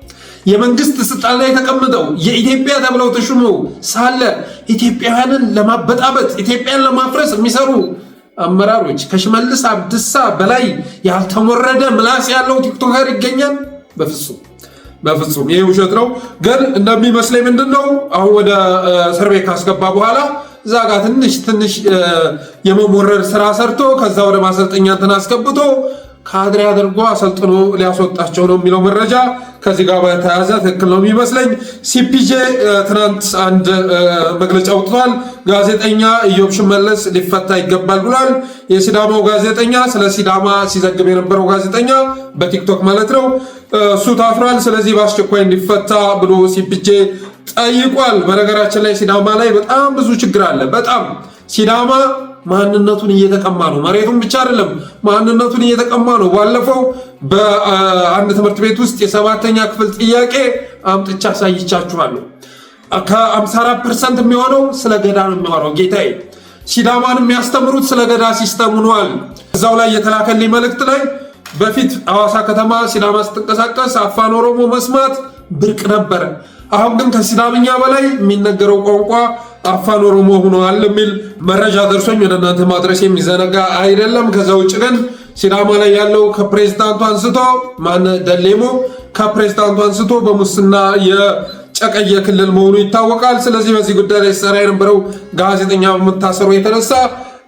የመንግስት ስልጣን ላይ ተቀምጠው የኢትዮጵያ ተብለው ተሹመው ሳለ ኢትዮጵያውያንን ለማበጣበጥ ኢትዮጵያን ለማፍረስ የሚሰሩ አመራሮች ከሽመልስ አብዲሳ በላይ ያልተሞረደ ምላስ ያለው ቲክቶከር ይገኛል? በፍጹም ይሄ ውሸት ነው። ግን እንደሚመስለኝ ምንድነው አሁን ወደ እስር ቤት ካስገባ በኋላ እዛ ጋር ትንሽ የመሞረድ ስራ ሰርቶ ከዛ ወደ ማሰልጠኛ እንትን አስገብቶ ካድሬ አድርጎ አሰልጥኖ ሊያስወጣቸው ነው የሚለው መረጃ ከዚህ ጋር በተያያዘ ትክክል ነው የሚመስለኝ። ሲፒጄ ትናንት አንድ መግለጫ ወጥቷል። ጋዜጠኛ ኢዮብ ሽመልስ ሊፈታ ይገባል ብሏል። የሲዳማው ጋዜጠኛ ስለ ሲዳማ ሲዘግብ የነበረው ጋዜጠኛ በቲክቶክ ማለት ነው እሱ ታፍሯል። ስለዚህ በአስቸኳይ እንዲፈታ ብሎ ሲፒጄ ጠይቋል። በነገራችን ላይ ሲዳማ ላይ በጣም ብዙ ችግር አለ። በጣም ሲዳማ ማንነቱን እየተቀማ ነው። መሬቱን ብቻ አይደለም ማንነቱን እየተቀማ ነው። ባለፈው በአንድ ትምህርት ቤት ውስጥ የ7ኛ ክፍል ጥያቄ አምጥቻ አሳይቻችኋለሁ። ከ54% የሚሆነው ስለ ገዳ ነው የሚሆነው። ጌታዬ ሲዳማን የሚያስተምሩት ስለ ገዳ ሲስተም ሆኗል። እዛው ላይ የተላከልኝ መልእክት ላይ በፊት ሐዋሳ ከተማ ሲዳማ ስትንቀሳቀስ አፋን ኦሮሞ መስማት ብርቅ ነበረ። አሁን ግን ከሲዳምኛ በላይ የሚነገረው ቋንቋ አፋን ኦሮሞ ሆኗል የሚል መረጃ ደርሶኝ ወደ እናንተ ማድረስ የሚዘነጋ አይደለም። ከዛ ውጭ ግን ሲዳማ ላይ ያለው ከፕሬዝዳንቱ አንስቶ ደሌሞ ከፕሬዝዳንቱ አንስቶ በሙስና የጨቀየ ክልል መሆኑ ይታወቃል። ስለዚህ በዚህ ጉዳይ ላይ ሲሰራ የነበረው ጋዜጠኛ በመታሰሩ የተነሳ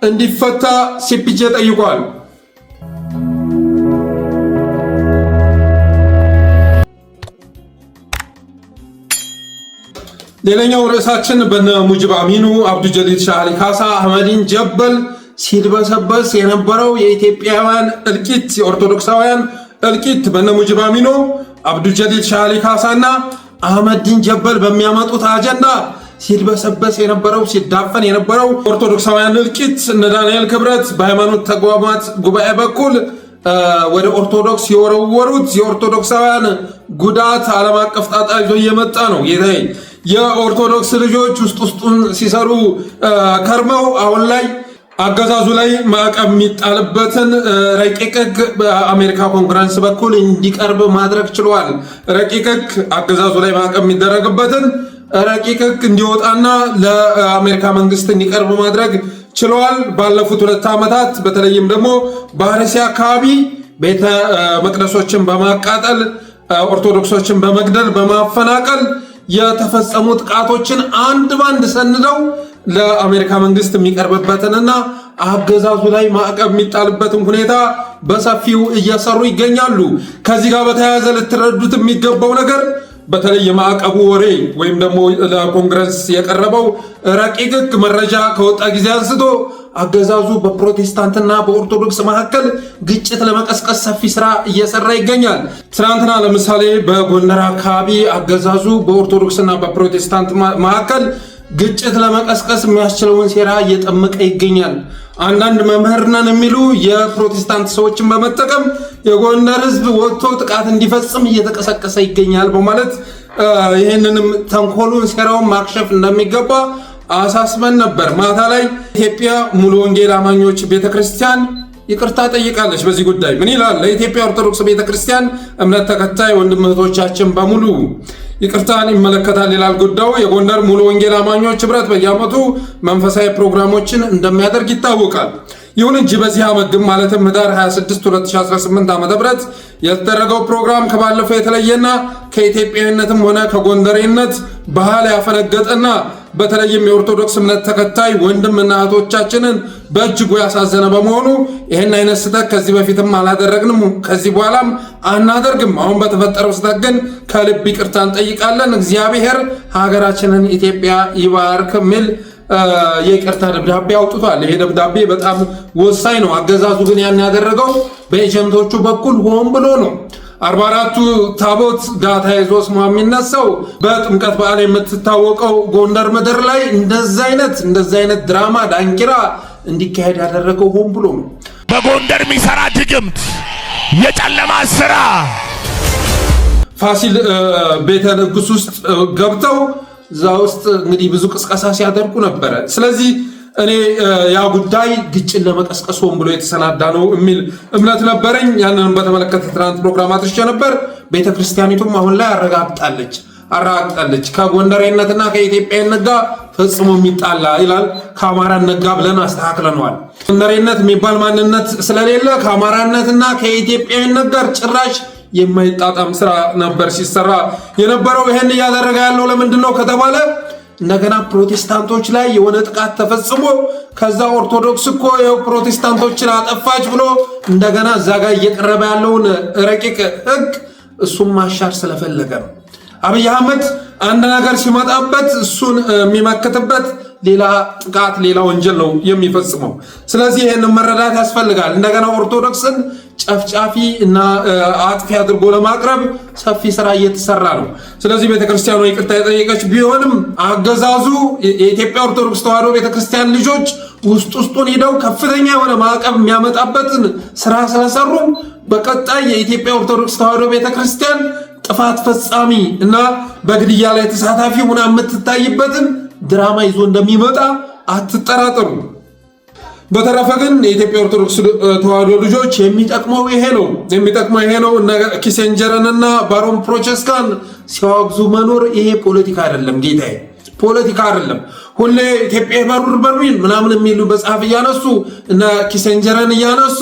እንዲፈታ ሲፒጄ ጠይቋል። ሌላኛው ርዕሳችን በነ ሙጅብ አሚኑ፣ አብዱ ጀሊል ሻሊ ካሳ፣ አህመዲን ጀበል ሲድበሰበስ የነበረው የኢትዮጵያውያን እልቂት የኦርቶዶክሳውያን እልቂት በነ ሙጅብ አሚኑ፣ አብዱ ጀሊል ሻሊ ካሳና አህመዲን ጀበል በሚያመጡት አጀንዳ ሲድበሰበስ የነበረው ሲዳፈን የነበረው ኦርቶዶክሳውያን እልቂት እነ ዳንኤል ክብረት በሃይማኖት ተቋማት ጉባኤ በኩል ወደ ኦርቶዶክስ የወረወሩት የኦርቶዶክሳውያን ጉዳት ዓለም አቀፍ ጣጣ ይዞ እየመጣ ነው። የኦርቶዶክስ ልጆች ውስጡን ሲሰሩ ከርመው አሁን ላይ አገዛዙ ላይ ማዕቀብ የሚጣልበትን ረቂቅ ሕግ በአሜሪካ ኮንግረስ በኩል እንዲቀርብ ማድረግ ችሏል። ረቂቅ ሕግ አገዛዙ ላይ ማዕቀብ የሚደረግበትን ረቂቅ ሕግ እንዲወጣና ለአሜሪካ መንግስት እንዲቀርብ ማድረግ ችሏል። ባለፉት 2 ዓመታት በተለይም ደግሞ በአርሲ አካባቢ ቤተ መቅደሶችን በማቃጠል ኦርቶዶክሶችን በመግደል በማፈናቀል የተፈጸሙ ጥቃቶችን አንድ ባንድ ሰንደው ለአሜሪካ መንግስት የሚቀርብበትንና አገዛዙ ላይ ማዕቀብ የሚጣልበትን ሁኔታ በሰፊው እየሰሩ ይገኛሉ። ከዚህ ጋር በተያያዘ ልትረዱት የሚገባው ነገር በተለይ የማዕቀቡ ወሬ ወይም ደግሞ ለኮንግረስ የቀረበው ረቂቅ ሕግ መረጃ ከወጣ ጊዜ አንስቶ አገዛዙ በፕሮቴስታንትና በኦርቶዶክስ መካከል ግጭት ለመቀስቀስ ሰፊ ስራ እየሰራ ይገኛል። ትናንትና ለምሳሌ በጎንደር አካባቢ አገዛዙ በኦርቶዶክስና በፕሮቴስታንት መካከል ግጭት ለመቀስቀስ የሚያስችለውን ሴራ እየጠመቀ ይገኛል። አንዳንድ መምህር ነን የሚሉ የፕሮቴስታንት ሰዎችን በመጠቀም የጎንደር ሕዝብ ወጥቶ ጥቃት እንዲፈጽም እየተቀሰቀሰ ይገኛል በማለት ይህንንም ተንኮሉን ሴራውን ማክሸፍ እንደሚገባ አሳስበን ነበር። ማታ ላይ ኢትዮጵያ ሙሉ ወንጌል አማኞች ቤተክርስቲያን ይቅርታ ጠይቃለች። በዚህ ጉዳይ ምን ይላል? ለኢትዮጵያ ኦርቶዶክስ ቤተክርስቲያን እምነት ተከታይ ወንድም እህቶቻችን በሙሉ ይቅርታን ይመለከታል ይላል ጉዳዩ። የጎንደር ሙሉ ወንጌል አማኞች ህብረት በየዓመቱ መንፈሳዊ ፕሮግራሞችን እንደሚያደርግ ይታወቃል። ይሁን እንጂ በዚህ ዓመት ግን ማለትም ህዳር 26 2018 ዓ.ም የተደረገው ፕሮግራም ከባለፈው የተለየና ከኢትዮጵያዊነትም ሆነ ከጎንደሬነት ባህል ያፈነገጠና በተለይም የኦርቶዶክስ እምነት ተከታይ ወንድምና እህቶቻችንን በእጅጉ ያሳዘነ በመሆኑ ይህን አይነት ስህተት ከዚህ በፊትም አላደረግንም፣ ከዚህ በኋላም አናደርግም። አሁን በተፈጠረው ስህተት ግን ከልብ ይቅርታ እንጠይቃለን። እግዚአብሔር ሀገራችንን ኢትዮጵያ ይባርክ የሚል የይቅርታ ደብዳቤ አውጥቷል። ይሄ ደብዳቤ በጣም ወሳኝ ነው። አገዛዙ ግን ያን ያደረገው በኤጀንቶቹ በኩል ሆን ብሎ ነው። 44ቱ ታቦት ጋር ተያይዞ ስሟ የሚነሳው በጥምቀት በዓል የምትታወቀው ጎንደር ምድር ላይ እንደዛ አይነት ድራማ ዳንኪራ እንዲካሄድ ያደረገው ሆን ብሎ ነው። በጎንደር የሚሰራ ድግምት የጨለማ ስራ ፋሲል ቤተ ንጉሥ ውስጥ ገብተው እዛ ውስጥ እንግዲህ ብዙ ቅስቀሳ ሲያደርጉ ነበረ። ስለዚህ እኔ ያ ጉዳይ ግጭት ለመቀስቀስ ሆን ብሎ የተሰናዳ ነው የሚል እምነት ነበረኝ። ያንንም በተመለከተ ትናንት ፕሮግራም አድርጌ ነበር። ቤተክርስቲያኒቱም አሁን ላይ አረጋግጣለች ከጎንደሬነትና ከኢትዮጵያዊነት ጋር ፈጽሞ የሚጣላ ይላል። ከአማራነት ጋር ብለን አስተካክለነዋል። ጎንደሬነት የሚባል ማንነት ስለሌለ ከአማራነትና ከኢትዮጵያዊነት ጋር ጭራሽ የማይጣጣም ስራ ነበር ሲሰራ የነበረው። ይሄን እያደረገ ያለው ለምንድን ነው ከተባለ እንደገና ፕሮቴስታንቶች ላይ የሆነ ጥቃት ተፈጽሞ ከዛ ኦርቶዶክስ እኮ የው ፕሮቴስታንቶችን አጠፋች ብሎ እንደገና እዛ ጋር እየቀረበ ያለውን ረቂቅ ሕግ እሱም ማሻር ስለፈለገ ነው። አብይ አህመድ አንድ ነገር ሲመጣበት እሱን የሚመክትበት ሌላ ጥቃት ሌላ ወንጀል ነው የሚፈጽመው። ስለዚህ ይህንን መረዳት ያስፈልጋል። እንደገና ኦርቶዶክስን ጨፍጫፊ እና አጥፊ አድርጎ ለማቅረብ ሰፊ ስራ እየተሰራ ነው። ስለዚህ ቤተክርስቲያኗ ይቅርታ የጠየቀች ቢሆንም አገዛዙ የኢትዮጵያ ኦርቶዶክስ ተዋሕዶ ቤተክርስቲያን ልጆች ውስጡን ሄደው ከፍተኛ የሆነ ማዕቀብ የሚያመጣበትን ስራ ስለሰሩ በቀጣይ የኢትዮጵያ ኦርቶዶክስ ተዋሕዶ ቤተክርስቲያን ጥፋት ፈጻሚ እና በግድያ ላይ ተሳታፊ ሆና የምትታይበትን ድራማ ይዞ እንደሚመጣ አትጠራጠሩ። በተረፈ ግን የኢትዮጵያ ኦርቶዶክስ ተዋሕዶ ልጆች የሚጠቅመው ይሄ ነው። እነ ኪሴንጀርንና ባሮን ፕሮቸስካን ሲያወግዙ መኖር ይሄ ፖለቲካ አይደለም ጌታዬ፣ ፖለቲካ አይደለም። ሁሌ ኢትዮጵያ በሩር ምናምን የሚሉ መጽሐፍ እያነሱ እነ ኪሴንጀርን እያነሱ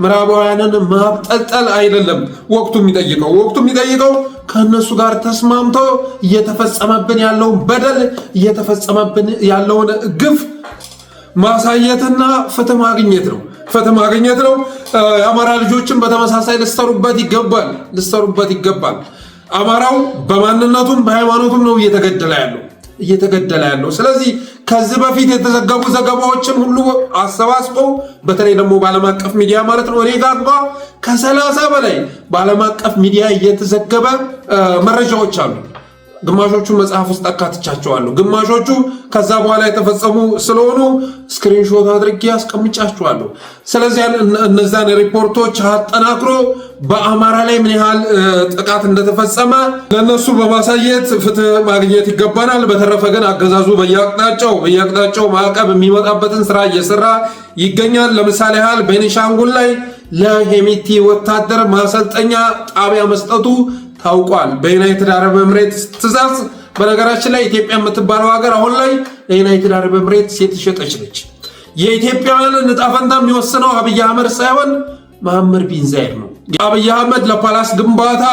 ምዕራባውያንን ማብጠልጠል አይደለም ወቅቱ የሚጠይቀው ከእነሱ ጋር ተስማምቶ እየተፈጸመብን ያለውን በደል እየተፈጸመብን ያለውን ግፍ ማሳየትና ፍትህ ማግኘት ነው። የአማራ ልጆችን በተመሳሳይ ልሰሩበት ይገባል። አማራው በማንነቱም በሃይማኖቱም ነው እየተገደለ ያለው። ስለዚህ ከዚህ በፊት የተዘገቡ ዘገባዎችን ሁሉ አሰባስበው በተለይ ደግሞ በዓለም አቀፍ ሚዲያ ማለት ነው እኔ ጋር ከ30 በላይ በዓለም አቀፍ ሚዲያ እየተዘገበ መረጃዎች አሉ። ግማሾቹ መጽሐፍ ውስጥ አካትቻቸዋለሁ፣ ግማሾቹ ከዛ በኋላ የተፈጸሙ ስለሆኑ ስክሪንሾት አድርጌ አስቀምጫቸዋለሁ። ስለዚህ እነዛን ሪፖርቶች አጠናክሮ በአማራ ላይ ምን ያህል ጥቃት እንደተፈጸመ ለነሱ በማሳየት ፍትህ ማግኘት ይገባናል። በተረፈ ግን አገዛዙ በየአቅጣጫው ማዕቀብ የሚመጣበትን ስራ እየሰራ ይገኛል። ለምሳሌ ያህል ቤኒሻንጉል ላይ ለሄሚቲ ወታደር ማሰልጠኛ ጣቢያ መስጠቱ ታውቋል። በዩናይትድ አረብ ኤምሬትስ ትእዛዝ። በነገራችን ላይ ኢትዮጵያ የምትባለው ሀገር አሁን ላይ ለዩናይትድ አረብ ኤምሬትስ የተሸጠች ነች። የኢትዮጵያውያንን ዕጣ ፈንታ የሚወስነው አብይ አህመድ ሳይሆን መሐመድ ቢን ዛይድ ነው። አብይ አህመድ ለፓላስ ግንባታ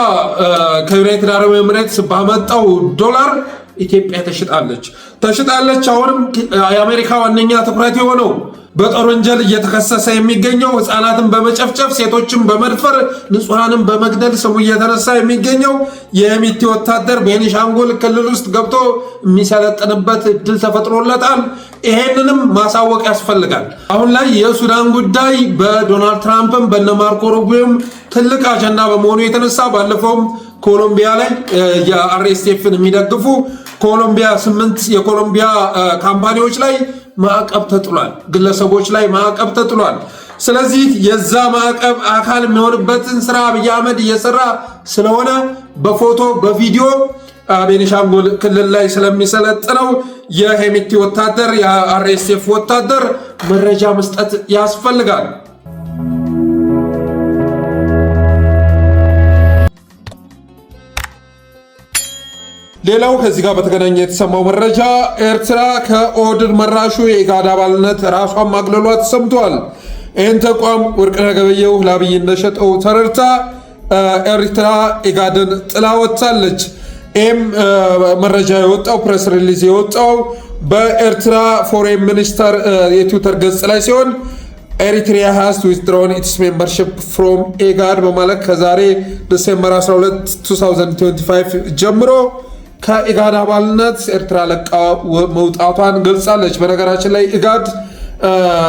ከዩናይትድ አረብ ኤምሬትስ ባመጣው ዶላር ኢትዮጵያ ተሽጣለች። አሁንም የአሜሪካ ዋነኛ ትኩረት የሆነው በጦር ወንጀል እየተከሰሰ የሚገኘው ሕፃናትን በመጨፍጨፍ ሴቶችን በመድፈር ንጹሐንን በመግደል ስሙ እየተነሳ የሚገኘው የሄሚቲ ወታደር ቤኒሻንጉል ክልል ውስጥ ገብቶ የሚሰለጥንበት እድል ተፈጥሮለታል። ይሄንንም ማሳወቅ ያስፈልጋል። አሁን ላይ የሱዳን ጉዳይ በዶናልድ ትራምፕም በነ ማርኮ ሩቢዮም ትልቅ አጀንዳ በመሆኑ የተነሳ ባለፈውም ኮሎምቢያ ላይ የአርኤስኤፍን የሚደግፉ 8 የኮሎምቢያ ካምፓኒዎች ላይ ማዕቀብ ተጥሏል። ግለሰቦች ላይ ማዕቀብ ተጥሏል። ስለዚህ የዛ ማዕቀብ አካል የሚሆንበትን ስራ አብይ አህመድ እየሰራ ስለሆነ በፎቶ በቪዲዮ ቤኒሻንጉል ክልል ላይ ስለሚሰለጥነው የሄሚቲ ወታደር የአርኤስኤፍ ወታደር መረጃ መስጠት ያስፈልጋል። ሌላው ከዚህ ጋር በተገናኘ የተሰማው መረጃ ኤርትራ ከኦህዴድ መራሹ የኢጋድ አባልነት ራሷን ማግለሏ ተሰምቷል። ይህን ተቋም ወርቅነህ ገበየሁ ለአብይ እንደሸጠው ተረድታ ኤርትራ ኢጋድን ጥላ ወጥታለች። ይህም መረጃ የወጣው ፕሬስ ሪሊዝ የወጣው በኤርትራ ፎሬን ሚኒስተር የትዊተር ገጽ ላይ ሲሆን ኤሪትሪያ ሃዝ ዊዝድሮን ኢትስ ሜምበርሺፕ ፍሮም ኢጋድ በማለት ከዛሬ ዲሴምበር 12 2025 ጀምሮ ከኢጋድ አባልነት ኤርትራ ለቃ መውጣቷን ገልጻለች። በነገራችን ላይ ኢጋድ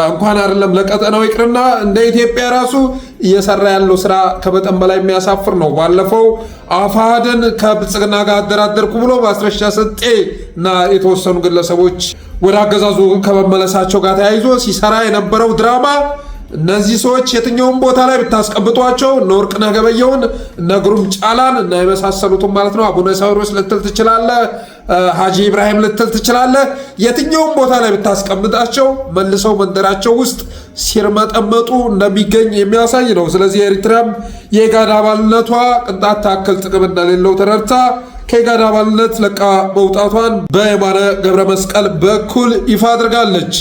እንኳን አይደለም ለቀጠናው ይቅርና እንደ ኢትዮጵያ ራሱ እየሰራ ያለው ስራ ከመጠን በላይ የሚያሳፍር ነው። ባለፈው አፋሕድን ከብልጽግና ጋር አደራደርኩ ብሎ ማስረሻ ሰጤ እና የተወሰኑ ግለሰቦች ወደ አገዛዙ ከመመለሳቸው ጋር ተያይዞ ሲሰራ የነበረው ድራማ እነዚህ ሰዎች የትኛውን ቦታ ላይ ብታስቀምጧቸው እነ ወርቅነህ ገበየሁን እነ ግሩም ጫላን እና የመሳሰሉትን ማለት ነው አቡነ ሳዊሮስ ልትል ትችላለህ፣ ሀጂ ኢብራሂም ልትል ትችላለህ። የትኛውን ቦታ ላይ ብታስቀምጣቸው መልሰው መንደራቸው ውስጥ ሲርመጠመጡ እንደሚገኝ የሚያሳይ ነው። ስለዚህ ኤርትራም የኢጋድ አባልነቷ ቅንጣት ታክል ጥቅም እንደሌለው ተረድታ ከኢጋድ አባልነት ለቃ መውጣቷን በየማነ ገብረ መስቀል በኩል ይፋ አድርጋለች።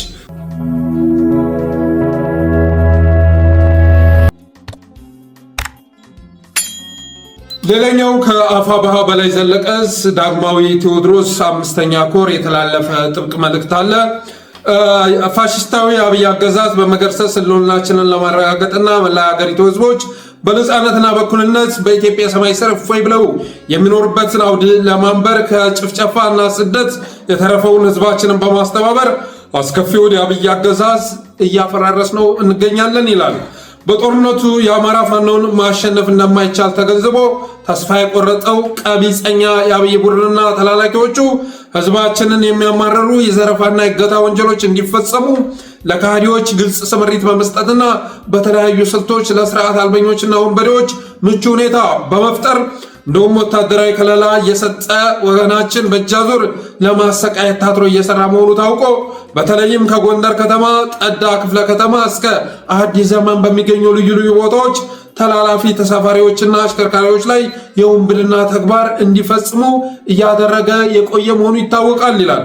ሌላኛው ከአፋብኃ በላይ ዘለቀ ዳግማዊ ቴዎድሮስ 5ኛ ኮር የተላለፈ ጥብቅ መልእክት አለ። ፋሽስታዊ አብይ አገዛዝ በመገርሰስ ህልውናችንን ለማረጋገጥና መላ ሀገሪቱ ህዝቦች በነፃነትና በእኩልነት በኢትዮጵያ ሰማይ ስር እፎይ ብለው የሚኖርበትን አውድ ለማንበር ከጭፍጨፋና ስደት የተረፈውን ህዝባችንን በማስተባበር አስከፊውን የአብይ አገዛዝ እያፈራረስ ነው እንገኛለን ይላል። በጦርነቱ የአማራ ፋኖን ማሸነፍ እንደማይቻል ተገንዝቦ ተስፋ የቆረጠው ቀቢጸኛ የአብይ ቡድንና ተላላኪዎቹ ህዝባችንን የሚያማረሩ የዘረፋና የእገታ ወንጀሎች እንዲፈጸሙ ለካህዲዎች ግልጽ ስምሪት በመስጠትና በተለያዩ ስልቶች ለስርዓት አልበኞችና ወንበዴዎች ምቹ ሁኔታ በመፍጠር እንደውም ወታደራዊ ከለላ እየሰጠ ወገናችን በእጃዙር ለማሰቃየት ታትሮ እየሰራ መሆኑ ታውቆ በተለይም ከጎንደር ከተማ ጠዳ ክፍለ ከተማ እስከ አዲስ ዘመን በሚገኙ ልዩ ልዩ ቦታዎች ተላላፊ ተሳፋሪዎችና አሽከርካሪዎች ላይ የውንብድና ተግባር እንዲፈጽሙ እያደረገ የቆየ መሆኑ ይታወቃል ይላል።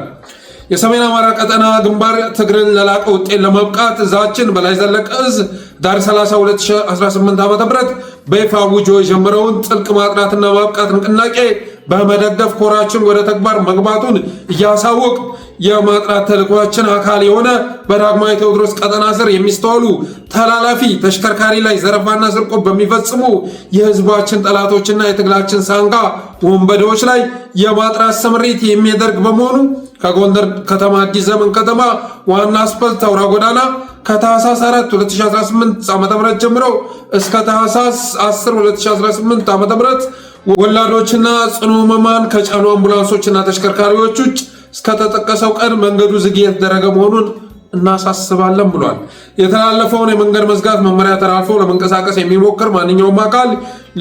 የሰሜን አማራ ቀጠና ግንባር ትግርን ለላቀ ውጤት ለማብቃት እዛችን በላይ ዘለቀ እዝ ዳር 30 2018 ዓ.ም በይፋ አውጆ የጀመረውን ጥልቅ ማጥናትና ማብቃት ንቅናቄ በመደገፍ ኮራችን ወደ ተግባር መግባቱን እያሳወቅ የማጥራት ተልዕኳችን አካል የሆነ በዳግማዊ ቴዎድሮስ ቀጠና ስር የሚስተዋሉ ተላላፊ ተሽከርካሪ ላይ ዘረፋና ስርቆት በሚፈጽሙ የህዝባችን ጠላቶችና የትግላችን ሳንጋ ወንበዴዎች ላይ የማጥራት ስምሪት የሚያደርግ በመሆኑ ከጎንደር ከተማ አዲስ ዘመን ከተማ ዋና አስፋልት አውራ ጎዳና ከታህሳስ 4 2018 ዓ.ም ጀምሮ እስከ ታህሳስ 10 2018 ዓ.ም ወላዶችና ጽኑ ህሙማን ከጫኑ አምቡላንሶችና ተሽከርካሪዎች ውጭ እስከተጠቀሰው ቀን መንገዱ ዝግ የተደረገ መሆኑን እናሳስባለን ብሏል። የተላለፈውን የመንገድ መዝጋት መመሪያ ተላልፎ ለመንቀሳቀስ የሚሞክር ማንኛውም አካል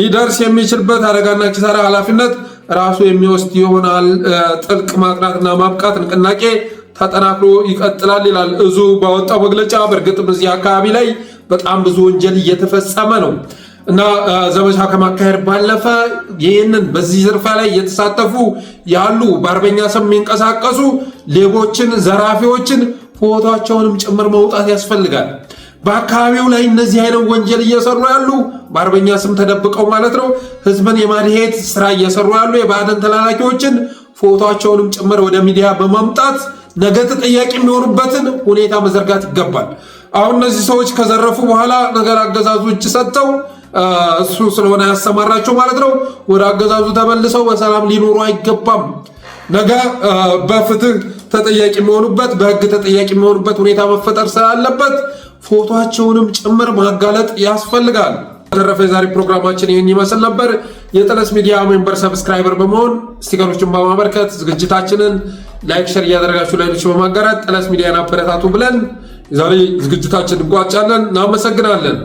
ሊደርስ የሚችልበት አደጋና ኪሳራ ኃላፊነት ራሱ የሚወስድ ይሆናል። ጥልቅ ማጥራትና ማብቃት ንቅናቄ ተጠናክሮ ይቀጥላል ይላል እዙ ባወጣው መግለጫ። በእርግጥም እዚህ አካባቢ ላይ በጣም ብዙ ወንጀል እየተፈጸመ ነው እና ዘመቻ ከማካሄድ ባለፈ ይህንን በዚህ ዘርፋ ላይ እየተሳተፉ ያሉ በአርበኛ ስም የሚንቀሳቀሱ ሌቦችን፣ ዘራፊዎችን ፎቶቸውንም ጭምር መውጣት ያስፈልጋል። በአካባቢው ላይ እነዚህ አይነት ወንጀል እየሰሩ ያሉ በአርበኛ ስም ተደብቀው ማለት ነው ህዝብን የማድሄት ስራ እየሰሩ ያሉ የባዕድን ተላላኪዎችን ፎቶአቸውንም ጭምር ወደ ሚዲያ በማምጣት ነገ ተጠያቂ የሚሆኑበትን ሁኔታ መዘርጋት ይገባል። አሁን እነዚህ ሰዎች ከዘረፉ በኋላ ነገር አገዛዙ እጅ ሰጥተው እሱ ስለሆነ ያሰማራቸው ማለት ነው ወደ አገዛዙ ተመልሰው በሰላም ሊኖሩ አይገባም። ነገ በፍትህ ተጠያቂ የሚሆኑበት በህግ ተጠያቂ የሚሆኑበት ሁኔታ መፈጠር ስላለበት ፎቶአቸውንም ጭምር ማጋለጥ ያስፈልጋል። በተረፈ የዛሬ ፕሮግራማችን ይህን ይመስል ነበር። የጠለስ ሚዲያ ሜምበር ሰብስክራይበር በመሆን ስቲከሮችን በማበርከት ዝግጅታችንን ላይክ፣ ሼር እያደረጋችሁ ለሌሎች በማጋራት ጠለስ ሚዲያን አበረታቱ ብለን የዛሬ ዝግጅታችን እንቋጫለን። እናመሰግናለን።